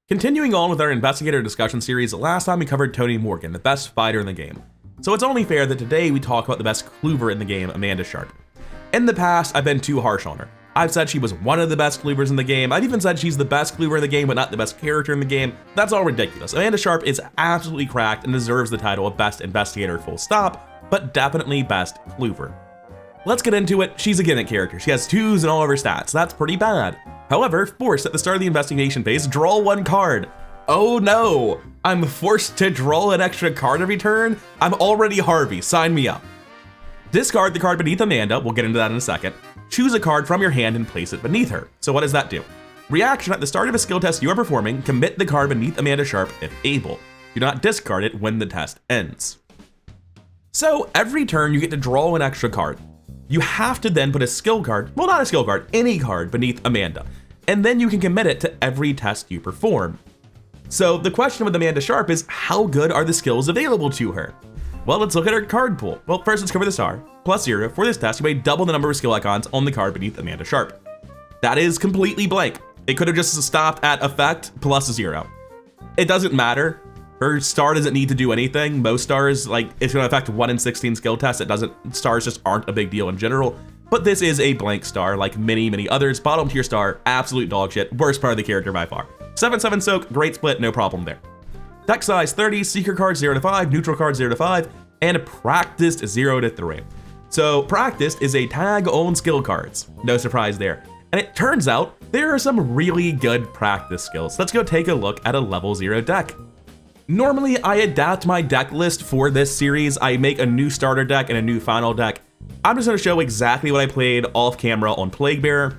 Continuing on with our investigator discussion series, last time we covered Tony Morgan, the best fighter in the game. So it's only fair that today we talk about the best clover in the game, Amanda Sharpe. In the past, I've been too harsh on her. I've said she was one of the best clovers in the game. I've even said she's the best clover in the game, but not the best character in the game. That's all ridiculous. Amanda Sharpe is absolutely cracked and deserves the title of best investigator full stop, but definitely best clover. Let's get into it. She's a gimmick character. She has 2s in all of her stats. That's pretty bad. However, forced at the start of the investigation phase, draw 1 card. Oh no, I'm forced to draw an extra card every turn? I'm already Harvey, sign me up. Discard the card beneath Amanda, we'll get into that in a second. Choose a card from your hand and place it beneath her. So what does that do? Reaction: at the start of a skill test you are performing, commit the card beneath Amanda Sharpe if able. Do not discard it when the test ends. So every turn you get to draw an extra card. You have to then put a skill card, well, not a skill card, any card beneath Amanda, and then you can commit it to every test you perform. So the question with Amanda Sharpe is, how good are the skills available to her? Well, let's look at her card pool. Well, first let's cover the star. +0, for this test you may double the number of skill icons on the card beneath Amanda Sharpe. That is completely blank. It could have just stopped at effect +0. It doesn't matter. Her star doesn't need to do anything. Most stars, like, it's gonna affect 1 in 16 skill tests. Stars just aren't a big deal in general, but this is a blank star like many others. Bottom tier star, absolute dog shit, worst part of the character by far. 7/7 soak, great split, no problem there. Deck size 30, secret cards 0 to 5, neutral cards 0 to 5, and practiced 0 to 3. So practiced is a tag on skill cards, no surprise there. And it turns out there are some really good practice skills. Let's go take a look at a level 0 deck. Normally, I adapt my deck list for this series. I make a new starter deck and a new final deck. I'm just going to show exactly what I played off camera on Plaguebearer,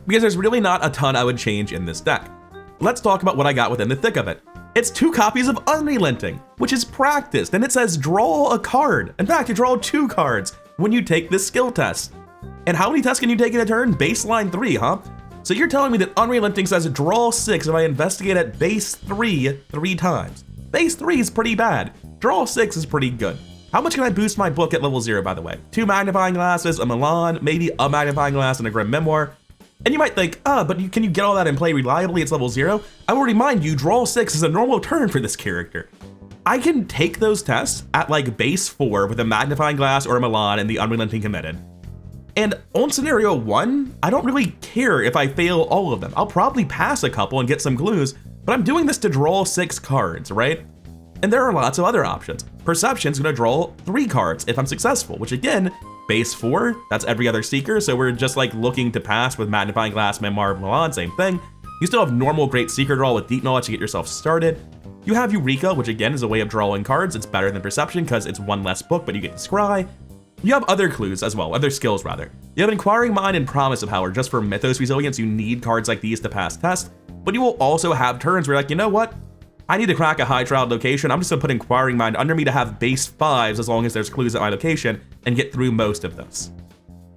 because there's really not a ton I would change in this deck. Let's talk about what I got within the thick of it. It's 2 copies of Unrelenting, which is practiced, and it says draw a card. In fact, you draw 2 cards when you take this skill test. And how many tests can you take in a turn? Baseline 3, huh? So you're telling me that Unrelenting says draw 6 if I investigate at base 3 times. Base 3 is pretty bad. Draw 6 is pretty good. How much can I boost my book at level 0, by the way? 2 magnifying glasses, a Milan, maybe a magnifying glass, and a Grim Memoir. And you might think, but can you get all that and play reliably? It's level 0. I will remind you, draw 6 is a normal turn for this character. I can take those tests at like base 4 with a magnifying glass or a Milan and the Unrelenting committed. And on scenario 1, I don't really care if I fail all of them. I'll probably pass a couple and get some clues, but I'm doing this to draw 6 cards, right? And there are lots of other options. Perception's gonna draw 3 cards if I'm successful, which again, base 4, that's every other seeker, so we're just like looking to pass with magnifying glass, Memoir, Milan, same thing. You still have normal great seeker draw with deep knowledge to get yourself started. You have Eureka, which again is a way of drawing cards. It's better than Perception because it's 1 less book, but you get to scry. You have other clues as well, other skills rather. You have Inquiring Mind and Promise of Power. Just for Mythos resilience, you need cards like these to pass tests, but you will also have turns where you're like, you know what? I need to crack a high trial location. I'm just gonna put Inquiring Mind under me to have base 5s as long as there's clues at my location and get through most of those.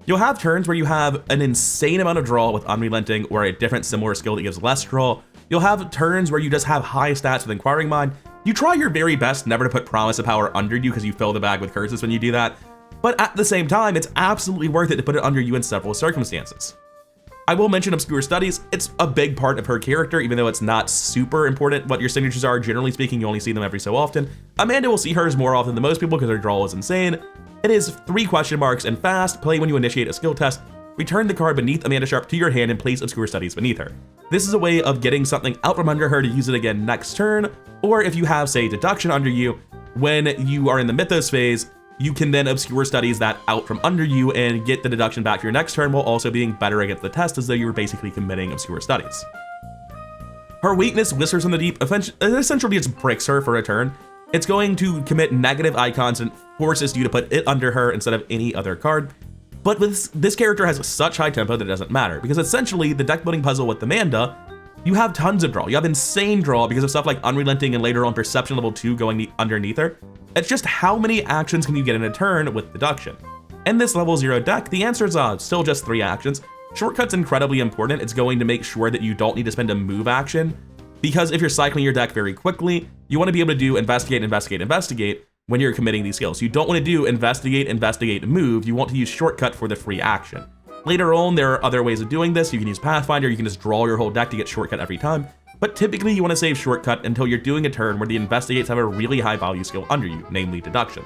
You'll have turns where you have an insane amount of draw with Unrelenting or a different similar skill that gives less draw. You'll have turns where you just have high stats with Inquiring Mind. You try your very best never to put Promise of Power under you because you fill the bag with curses when you do that. But at the same time, it's absolutely worth it to put it under you in several circumstances. I will mention Obscure Studies. It's a big part of her character, even though it's not super important what your signatures are. Generally speaking, you only see them every so often. Amanda will see hers more often than most people because her draw is insane. It is 3 question marks and fast. Play when you initiate a skill test. Return the card beneath Amanda Sharpe to your hand and place Obscure Studies beneath her. This is a way of getting something out from under her to use it again next turn, or if you have, say, Deduction under you, when you are in the Mythos phase, you can then Obscure Studies that out from under you and get the deduction back for your next turn while also being better against the test as though you were basically committing Obscure Studies. Her weakness, Whispers from the Deep, essentially just bricks her for a turn. It's going to commit negative icons and forces you to put it under her instead of any other card. But this character has such high tempo that it doesn't matter, because essentially the deck building puzzle with Amanda, you have tons of draw. You have insane draw because of stuff like Unrelenting and later on Perception level 2 going underneath her. It's just how many actions can you get in a turn with Deduction? In this level 0 deck, the answer is still just 3 actions. Shortcut's incredibly important. It's going to make sure that you don't need to spend a move action, because if you're cycling your deck very quickly, you want to be able to do investigate, investigate, investigate when you're committing these skills. You don't want to do investigate, investigate, move. You want to use shortcut for the free action. Later on, there are other ways of doing this. You can use Pathfinder, you can just draw your whole deck to get shortcut every time. but typically you want to save Shortcut until you're doing a turn where the Investigates have a really high value skill under you, namely Deduction.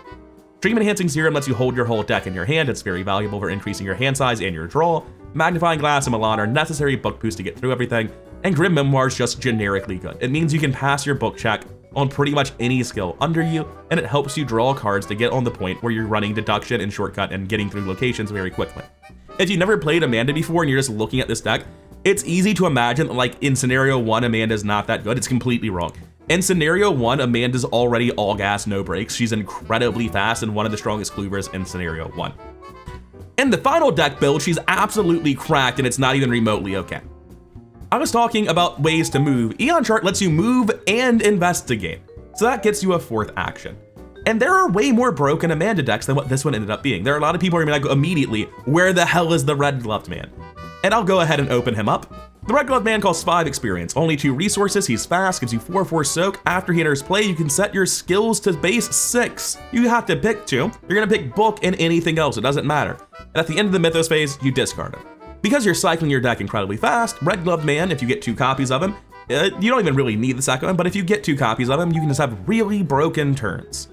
Dream Enhancing Serum lets you hold your whole deck in your hand. It's very valuable for increasing your hand size and your draw. Magnifying Glass and Milan are necessary book boosts to get through everything, and Grim Memoir's just generically good. It means you can pass your book check on pretty much any skill under you, and it helps you draw cards to get on the point where you're running Deduction and Shortcut and getting through locations very quickly. If you've never played Amanda before and you're just looking at this deck, it's easy to imagine that, like, in scenario 1, Amanda's not that good. It's completely wrong. In scenario 1, Amanda's already all gas, no brakes. She's incredibly fast and one of the strongest cloovers in scenario 1. In the final deck build, she's absolutely cracked and it's not even remotely okay. I was talking about ways to move. Eon Chart lets you move and investigate, so that gets you a 4th action. And there are way more broken Amanda decks than what this one ended up being. There are a lot of people who are gonna be like immediately, where the hell is the Red Gloved Man? And I'll go ahead and open him up. The Red Gloved Man costs 5 experience, only 2 resources, he's fast, gives you 4/4 soak. After he enters play, you can set your skills to base 6. You have to pick 2. You're gonna pick book and anything else, it doesn't matter. And at the end of the Mythos phase, you discard it. Because you're cycling your deck incredibly fast, Red Gloved Man, if you get 2 copies of him, you don't even really need the second one, but if you get 2 copies of him, you can just have really broken turns.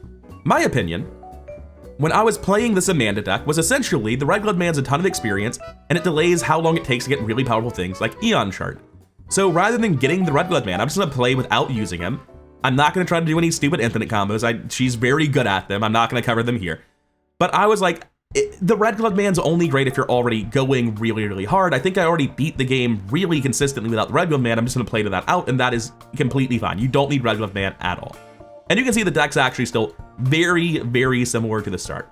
My opinion, when I was playing this Amanda deck, was essentially the Red Gloved Man's a ton of experience, and it delays how long it takes to get really powerful things like Eon Chart. So rather than getting the Red Gloved Man, I'm just gonna play without using him. I'm not gonna try to do any stupid infinite combos. She's very good at them. I'm not gonna cover them here. But I was like, the Red Gloved Man's only great if you're already going really, really hard. I think I already beat the game really consistently without the Red Gloved Man. I'm just gonna play to that out, and that is completely fine. You don't need Red Gloved Man at all. And you can see the deck's actually still very, very similar to the start.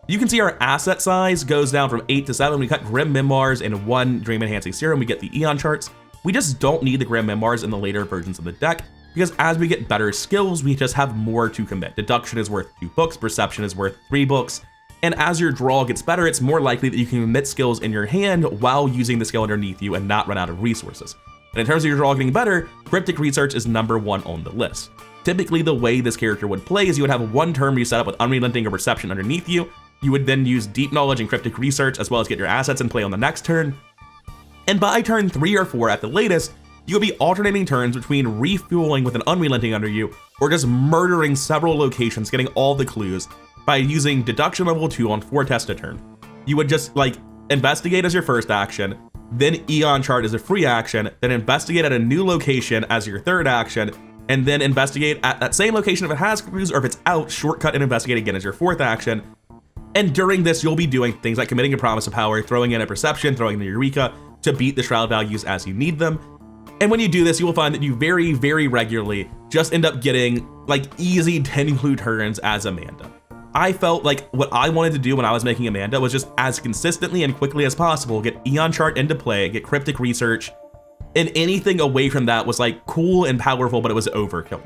You can see our asset size goes down from 8 to 7. We cut Grim Memoirs and 1 Dream Enhancing Serum. We get the Eon Charts. We just don't need the Grim Memoirs in the later versions of the deck, because as we get better skills, we just have more to commit. Deduction is worth 2 books, Perception is worth 3 books, and as your draw gets better, it's more likely that you can commit skills in your hand while using the skill underneath you and not run out of resources. And in terms of your draw getting better, Cryptic Research is number 1 on the list. Typically, the way this character would play is you would have 1 turn where you set up with Unrelenting or Perception underneath you. You would then use Deep Knowledge and Cryptic Research as well as get your assets in play on the next turn. And by turn 3 or 4 at the latest, you would be alternating turns between refueling with an Unrelenting under you or just murdering several locations, getting all the clues by using Deduction level 2 on 4 tests a turn. You would just like investigate as your first action, then Eon Chart as a free action, then investigate at a new location as your third action, and then investigate at that same location if it has clues, or if it's out, shortcut and investigate again as your 4th action. And during this, you'll be doing things like committing a Promise of Power, throwing in a Perception, throwing in the Eureka to beat the Shroud values as you need them. And when you do this, you will find that you very, very regularly just end up getting like easy 10 clue turns as Amanda. I felt like what I wanted to do when I was making Amanda was just as consistently and quickly as possible get Eon Chart into play, get Cryptic Research, and anything away from that was like cool and powerful, but it was overkill.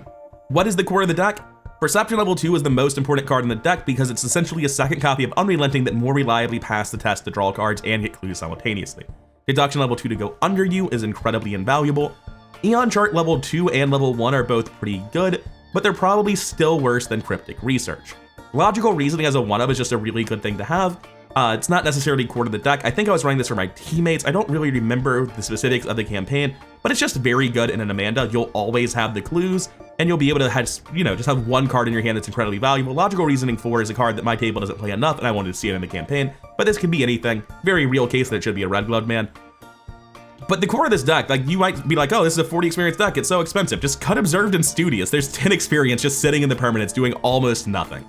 What is the core of the deck? Perception level 2 is the most important card in the deck because it's essentially a second copy of Unrelenting that more reliably pass the test to draw cards and get clues simultaneously. Deduction level 2 to go under you is incredibly invaluable. Eon Chart level 2 and level 1 are both pretty good, but they're probably still worse than Cryptic Research. Logical Reasoning as a 1-of is just a really good thing to have. It's not necessarily core to the deck. I think I was running this for my teammates. I don't really remember the specifics of the campaign, but it's just very good in an Amanda. You'll always have the clues, and you'll be able to have, just have 1 card in your hand that's incredibly valuable. Logical Reasoning 4 is a card that my table doesn't play enough, and I wanted to see it in the campaign, but this could be anything. Very real case that it should be a Red Gloved Man. But the core of this deck, like, you might be like, oh, this is a 40 experience deck, it's so expensive. Just cut Observed and Studious. There's 10 experience just sitting in the permanents doing almost nothing.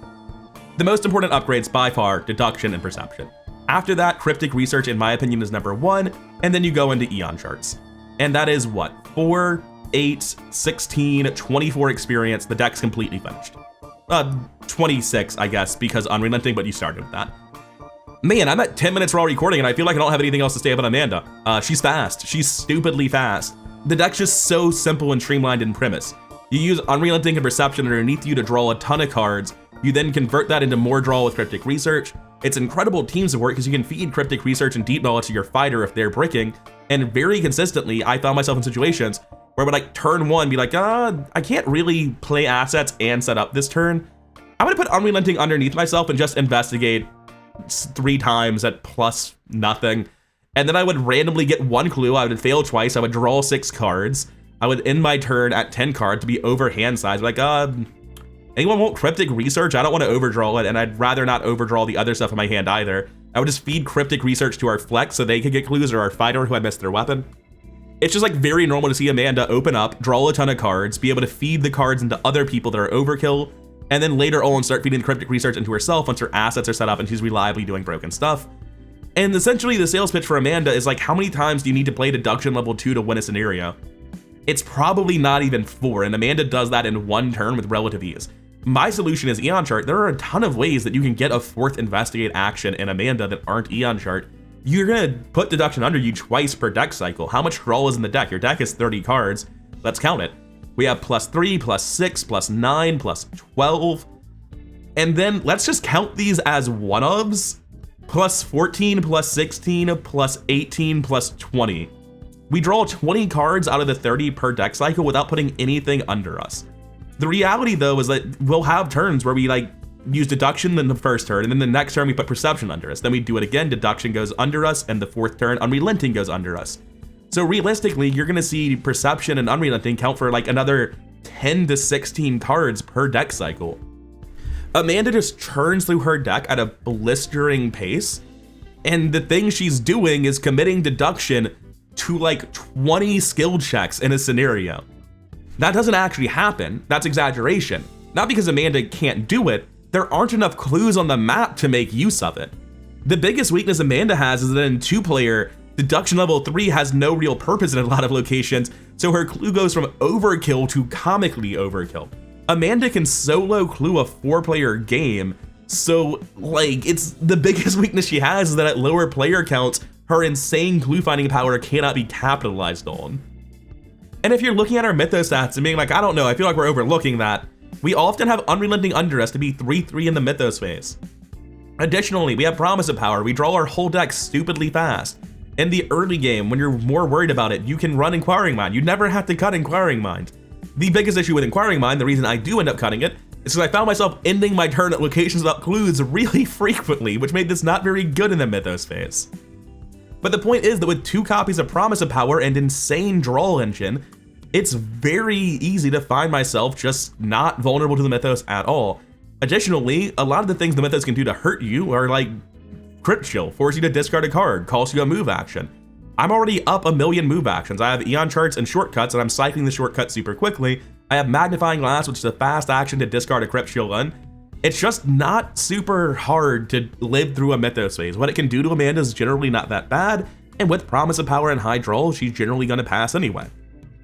The most important upgrades by far, Deduction and Perception. After that, Cryptic Research, in my opinion, is number 1, and then you go into Eon Charts. And that is what? 4, 8, 16, 24 experience. The deck's completely finished. 26, I guess, because Unrelenting, but you started with that. Man, I'm at 10 minutes raw recording, and I feel like I don't have anything else to say about Amanda. She's fast. She's stupidly fast. The deck's just so simple and streamlined in premise. You use Unrelenting and Perception underneath you to draw a ton of cards. You then convert that into more draw with Cryptic Research. It's incredible team support because you can feed Cryptic Research and Deep Knowledge to your fighter if they're bricking. And very consistently, I found myself in situations where I would like turn 1 be like, I can't really play assets and set up this turn. I'm gonna put Unrelenting underneath myself and just investigate 3 times at plus nothing. And then I would randomly get 1 clue. I would fail twice. I would draw 6 cards. I would end my turn at 10 cards to be over hand size. Like, anyone want Cryptic Research? I don't want to overdraw it, and I'd rather not overdraw the other stuff in my hand either. I would just feed Cryptic Research to our flex so they could get clues, or our fighter who had missed their weapon. It's just like very normal to see Amanda open up, draw a ton of cards, be able to feed the cards into other people that are overkill, and then later on start feeding the Cryptic Research into herself once her assets are set up and she's reliably doing broken stuff. And essentially the sales pitch for Amanda is like, how many times do you need to play Deduction level 2 to win a scenario? It's probably not even 4, and Amanda does that in 1 turn with relative ease. My solution is Eon Chart. There are a ton of ways that you can get a 4th Investigate action in Amanda that aren't Eon Chart. You're gonna put Deduction under you twice per deck cycle. How much draw is in the deck? Your deck is 30 cards. Let's count it. We have +3, +6, +9, +12. And then let's just count these as one-ofs. +14, +16, +18, +20. We draw 20 cards out of the 30 per deck cycle without putting anything under us. The reality though is that we'll have turns where we like use Deduction in the first turn, and then the next turn we put Perception under us. Then we do it again, Deduction goes under us, and the 4th turn Unrelenting goes under us. So realistically, you're gonna see Perception and Unrelenting count for like another 10 to 16 cards per deck cycle. Amanda just churns through her deck at a blistering pace, and the thing she's doing is committing Deduction to like 20 skill checks in a scenario. That doesn't actually happen, that's exaggeration. Not because Amanda can't do it, there aren't enough clues on the map to make use of it. The biggest weakness Amanda has is that in 2-player, Deduction level 3 has no real purpose in a lot of locations, so her clue goes from overkill to comically overkill. Amanda can solo clue a 4-player game, so like it's the biggest weakness she has is that at lower player counts, her insane clue finding power cannot be capitalized on. And if you're looking at our mythos stats and being like, I don't know, I feel like we're overlooking that, we often have Unrelenting under us to be 3/3 in the mythos phase. Additionally, we have Promise of Power. We draw our whole deck stupidly fast. In the early game, when you're more worried about it, you can run Inquiring Mind. You never have to cut Inquiring Mind. The biggest issue with Inquiring Mind, the reason I do end up cutting it, is because I found myself ending my turn at locations without clues really frequently, which made this not very good in the mythos phase. But the point is that with 2 copies of Promise of Power and insane draw engine, it's very easy to find myself just not vulnerable to the mythos at all. Additionally, a lot of the things the mythos can do to hurt you are like Crypt Chill, force you to discard a card, cost you a move action. I'm already up a million move actions. I have Eon Charts and shortcuts, and I'm cycling the shortcuts super quickly. I have Magnifying Glass, which is a fast action to discard a Crypt Shield on. It's just not super hard to live through a mythos phase. What it can do to Amanda is generally not that bad, and with Promise of Power and high draw, she's generally gonna pass anyway.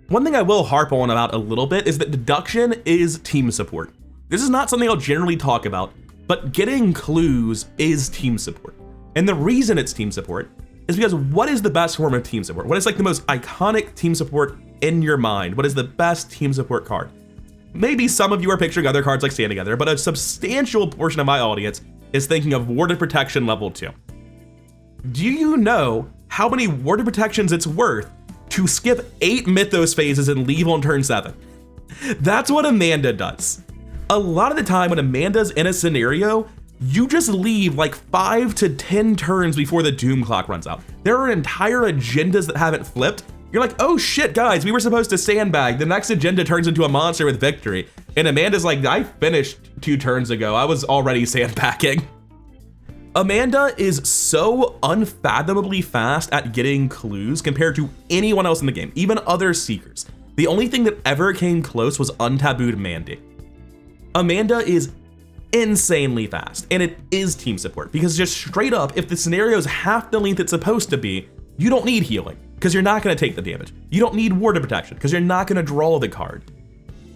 One thing I will harp on about a little bit is that Deduction is team support. This is not something I'll generally talk about, but getting clues is team support. And the reason it's team support is because what is the best form of team support? What is like the most iconic team support in your mind? What is the best team support card? Maybe some of you are picturing other cards like Stand Together, but a substantial portion of my audience is thinking of Warded Protection level 2. Do you know how many Warded Protections it's worth to skip 8 mythos phases and leave on turn 7? That's what Amanda does. A lot of the time when Amanda's in a scenario, you just leave like 5 to 10 turns before the doom clock runs out. There are entire agendas that haven't flipped. You're like, oh shit, guys, we were supposed to sandbag. The next agenda turns into a monster with victory. And Amanda's like, I finished 2 turns ago. I was already sandbagging. Amanda is so unfathomably fast at getting clues compared to anyone else in the game, even other Seekers. The only thing that ever came close was Untabooed Mandy. Amanda is insanely fast, and it is team support, because just straight up, if the scenario is half the length it's supposed to be, you don't need healing, because you're not going to take the damage. You don't need Warded Protection, because you're not going to draw the card.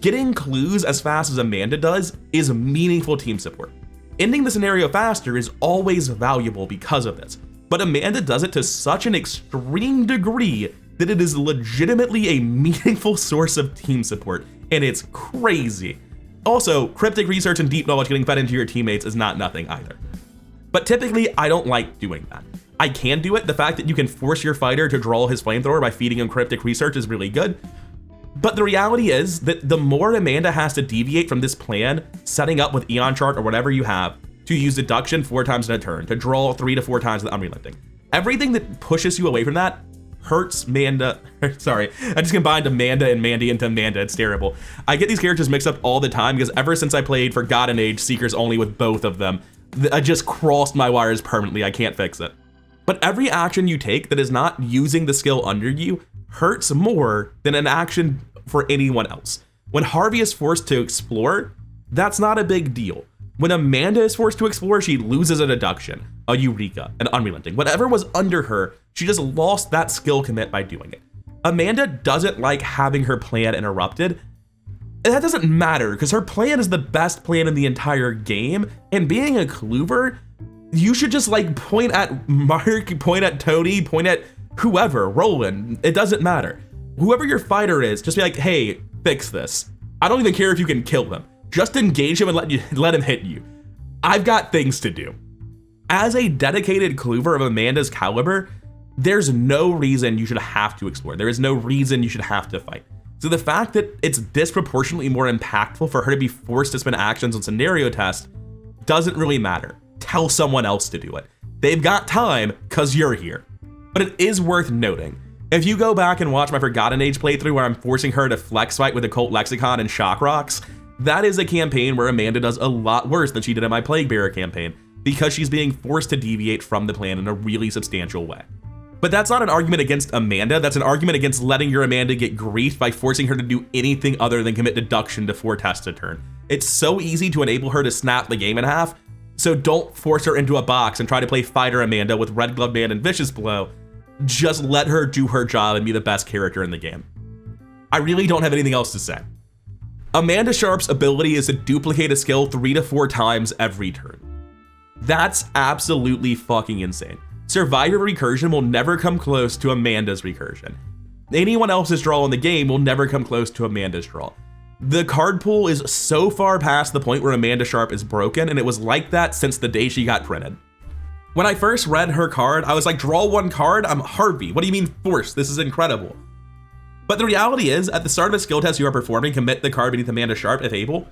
Getting clues as fast as Amanda does is meaningful team support. Ending the scenario faster is always valuable because of this, but Amanda does it to such an extreme degree that it is legitimately a meaningful source of team support, and it's crazy. Also, Cryptic Research and Deep Knowledge getting fed into your teammates is not nothing either. But typically, I don't like doing that. I can do it. The fact that you can force your fighter to draw his flamethrower by feeding him Cryptic Research is really good. But the reality is that the more Amanda has to deviate from this plan, setting up with Eon Chart or whatever you have, to use Deduction 4 times in a turn, to draw 3 to 4 times with Unrelenting, everything that pushes you away from that hurts Manda. Sorry, I just combined Amanda and Mandy into Amanda. It's terrible. I get these characters mixed up all the time because ever since I played Forgotten Age Seekers Only with both of them, I just crossed my wires permanently. I can't fix it. But every action you take that is not using the skill under you hurts more than an action for anyone else. When Harvey is forced to explore, that's not a big deal. When Amanda is forced to explore, she loses a deduction, a Eureka, an Unrelenting. Whatever was under her, she just lost that skill commit by doing it. Amanda doesn't like having her plan interrupted. And that doesn't matter because her plan is the best plan in the entire game. And being a Clover, you should just like point at Mark, point at Tony, point at whoever, Roland. It doesn't matter. Whoever your fighter is, just be like, hey, fix this. I don't even care if you can kill them. Just engage him and let him hit you. I've got things to do. As a dedicated Clover of Amanda's caliber, there's no reason you should have to explore. There is no reason you should have to fight. So the fact that it's disproportionately more impactful for her to be forced to spend actions on scenario tests doesn't really matter. Tell someone else to do it. They've got time because you're here. But it is worth noting, if you go back and watch my Forgotten Age playthrough where I'm forcing her to flex fight with Occult Lexicon and Shock Rocks, that is a campaign where Amanda does a lot worse than she did in my Plague Bearer campaign because she's being forced to deviate from the plan in a really substantial way. But that's not an argument against Amanda, that's an argument against letting your Amanda get griefed by forcing her to do anything other than commit deduction to 4 tests a turn. It's so easy to enable her to snap the game in half, so don't force her into a box and try to play Fighter Amanda with Red Glove Man and Vicious Blow. Just let her do her job and be the best character in the game. I really don't have anything else to say. Amanda Sharpe's ability is to duplicate a skill 3 to 4 times every turn. That's absolutely fucking insane. Survivor recursion will never come close to Amanda's recursion. Anyone else's draw in the game will never come close to Amanda's draw. The card pool is so far past the point where Amanda Sharpe is broken, and it was like that since the day she got printed. When I first read her card, I was like, draw 1 card? I'm Harvey. What do you mean force? This is incredible. But the reality is, at the start of a skill test you are performing, commit the card beneath Amanda Sharpe if able.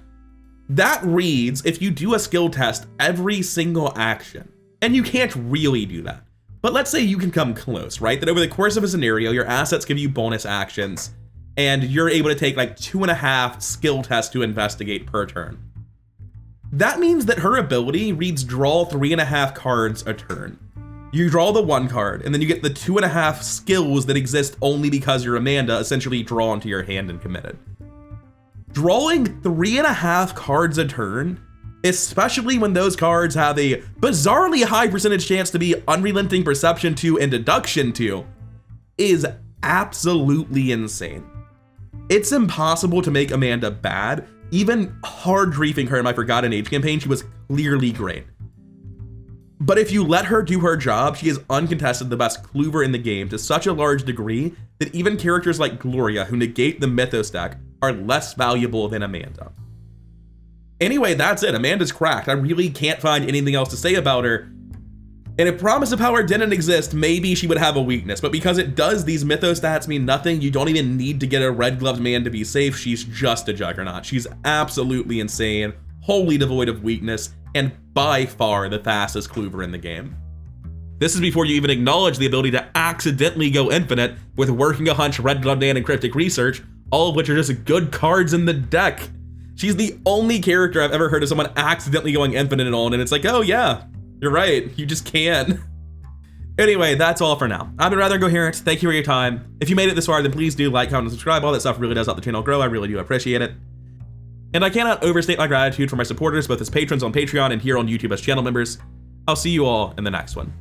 That reads, if you do a skill test every single action, and you can't really do that. But let's say you can come close, right? That over the course of a scenario, your assets give you bonus actions, and you're able to take like 2.5 skill tests to investigate per turn. That means that her ability reads draw 3.5 cards a turn. You draw the 1 card, and then you get the 2.5 skills that exist only because you're Amanda, essentially drawn to your hand and committed. Drawing 3.5 cards a turn, especially when those cards have a bizarrely high percentage chance to be Unrelenting, Perception 2, and Deduction 2, is absolutely insane. It's impossible to make Amanda bad. Even hard griefing her in my Forgotten Age campaign, she was clearly great. But if you let her do her job, she is uncontested the best Clover in the game to such a large degree that even characters like Gloria, who negate the Mythos deck, are less valuable than Amanda. Anyway, that's it. Amanda's cracked. I really can't find anything else to say about her. And if Promise of Power didn't exist, maybe she would have a weakness. But because it does, these Mythos stats mean nothing. You don't even need to get a Red Gloved Man to be safe. She's just a juggernaut. She's absolutely insane, wholly devoid of weakness, and by far the fastest Clover in the game. This is before you even acknowledge the ability to accidentally go infinite with Working a Hunch, Red Gloved Man, and Cryptic Research, all of which are just good cards in the deck. She's the only character I've ever heard of someone accidentally going infinite on, and it's like, oh yeah, you're right, you just can. Anyway, that's all for now. I've been Rather Incoherent. Thank you for your time. If you made it this far, then please do like, comment, and subscribe. All that stuff really does help the channel grow. I really do appreciate it. And I cannot overstate my gratitude for my supporters, both as patrons on Patreon and here on YouTube as channel members. I'll see you all in the next one.